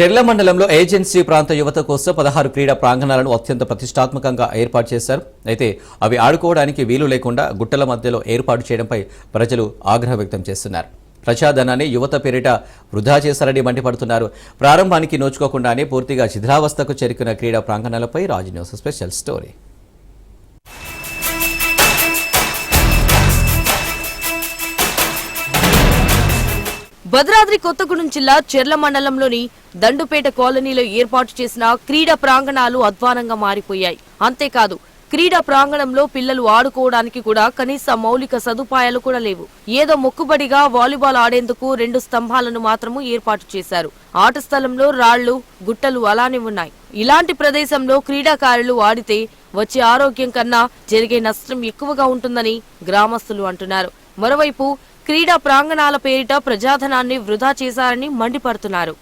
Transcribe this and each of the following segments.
చెర్ల మండలంలో ఏజెన్సీ ప్రాంత యువత కోసం 16 క్రీడా ప్రాంగణాలను అత్యంత ప్రతిష్టాత్మకంగా ఏర్పాటు చేశారు. అయితే అవి ఆడుకోవడానికి వీలు లేకుండా గుట్టల మధ్యలో ఏర్పాటు చేయడంపై ప్రజలు ఆగ్రహం వ్యక్తం చేస్తున్నారు. ప్రజాధనాన్ని యువత పేరిట వృధా చేశారని మండిపడుతున్నారు. ప్రారంభానికి నోచుకోకుండానే పూర్తిగా శిథిలావస్థకు చేరుకున్న క్రీడా ప్రాంగణాలపై Raj news special story. Bhadradri Kothagudem జిల్లా చెర్ల మండలంలోని దండుపేట కాలనీలో ఏర్పాటు చేసిన క్రీడా ప్రాంగణాలు అధ్వానంగా మారిపోయాయి. అంతేకాదు క్రీడా ప్రాంగణంలో పిల్లలు ఆడుకోవడానికి కూడా కనీస మౌలిక సదుపాయాలు కూడా లేవు. ఏదో మొక్కుబడిగా వాలీబాల్ ఆడేందుకు 2 స్తంభాలను మాత్రము ఏర్పాటు చేశారు. ఆట స్థలంలో రాళ్లు గుట్టలు అలానే ఉన్నాయి. ఇలాంటి ప్రదేశంలో క్రీడాకారులు ఆడితే వచ్చే ఆరోగ్యం కన్నా జరిగే నష్టం ఎక్కువగా ఉంటుందని గ్రామస్తులు అంటున్నారు. మరోవైపు క్రీడా ప్రాంగణాల పేరిట ప్రజాధనాన్ని వృధా చేశారని మండిపడుతున్నారు.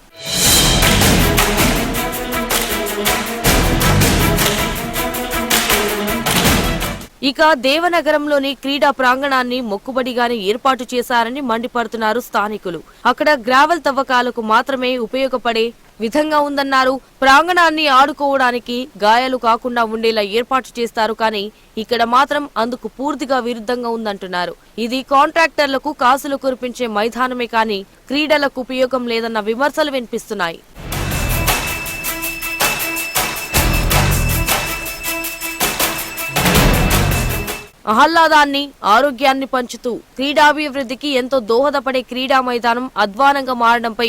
ఇక దేవనగరంలోని క్రీడా ప్రాంగణాన్ని మొక్కుబడిగానే ఏర్పాటు చేశారని మండిపడుతున్నారు స్థానికులు. అక్కడ గ్రావెల్ తవ్వకాలకు మాత్రమే ఉపయోగపడే విధంగా ఉందన్నారు. ప్రాంగణాన్ని ఆడుకోవడానికి గాయాలు కాకుండా ఉండేలా ఏర్పాటు చేస్తారు, కానీ ఇక్కడ మాత్రం అందుకు పూర్తిగా విరుద్ధంగా ఉందంటున్నారు. ఇది కాంట్రాక్టర్లకు కాసులు కురిపించే మైదానమే కానీ క్రీడలకు ఉపయోగం లేదన్న విమర్శలు వినిపిస్తున్నాయి. ఆహ్లాదాన్ని ఆరోగ్యాన్ని పంచుతూ క్రీడాభివృద్ధికి ఎంతో దోహదపడే క్రీడా మైదానం అధ్వానంగా మారడంపై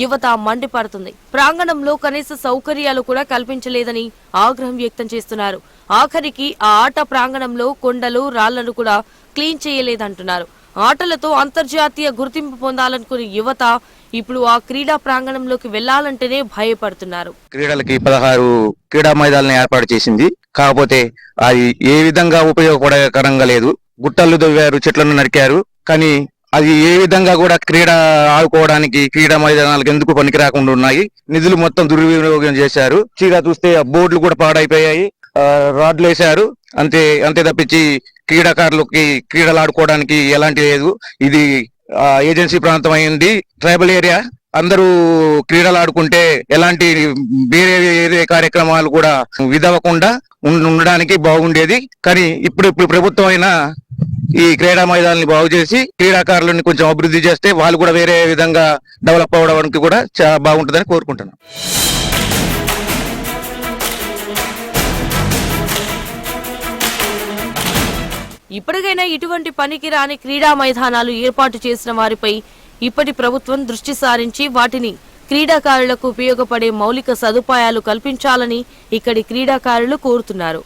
యువత మండిపడుతుంది. ప్రాంగణంలో కనీస సౌకర్యాలు కూడా కల్పించలేదని ఆగ్రహం వ్యక్తం చేస్తున్నారు. ఆఖరికి ఆ ఆట ప్రాంగణంలో కొండలు రాళ్లను కూడా క్లీన్ చేయలేదంటున్నారు. ఆటలతో అంతర్జాతీయ గుర్తింపు పొందాలనుకునే యువత ఇప్పుడు ఆ క్రీడా ప్రాంగణంలోకి వెళ్లాలంటేనే భయపడుతున్నారు. క్రీడలకి 16 క్రీడా మైదానాలను ఏర్పాటు చేసింది. కాకపోతే అది ఏ విధంగా ఉపయోగపడకరంగా లేదు. గుట్టలు దవ్వారు, చెట్లను నరికారు, కానీ అది ఏ విధంగా కూడా క్రీడ ఆడుకోవడానికి క్రీడా మైదానాలకు ఎందుకు పనికి రాకుండా ఉన్నాయి. నిధులు మొత్తం దుర్వినియోగం చేశారు. చీరా చూస్తే బోర్డులు కూడా పాడైపోయాయి, రాడ్లు వేశారు. అంతే తప్పించి క్రీడాకారులకి క్రీడలు ఆడుకోవడానికి ఎలాంటి లేదు. ఇది ఏజెన్సీ ప్రాంతం అయింది, ట్రైబల్ ఏరియా. అందరూ క్రీడలు ఆడుకుంటే ఎలాంటి వేరే కార్యక్రమాలు కూడా విధవకుండా ఉండడానికి బాగుండేది. కానీ ఇప్పుడు ప్రభుత్వం అయినా ఈ క్రీడా మైదానాన్ని బాగు చేసి క్రీడాకారులను కొంచెం అభివృద్ధి చేస్తే వాళ్ళు కూడా వేరే విధంగా డెవలప్ అవ్వడానికి కూడా చాలా బాగుంటుందని కోరుకుంటున్నాను. ఇప్పటికైనా ఇటువంటి పనికిరాని క్రీడా మైదానాలు ఏర్పాటు చేసిన వారిపై ఇప్పటి ప్రభుత్వం దృష్టి సారించి వాటిని క్రీడాకారులకు ఉపయోగపడే మౌలిక సదుపాయాలు కల్పించాలని ఇక్కడి క్రీడాకారులు కోరుతున్నారు.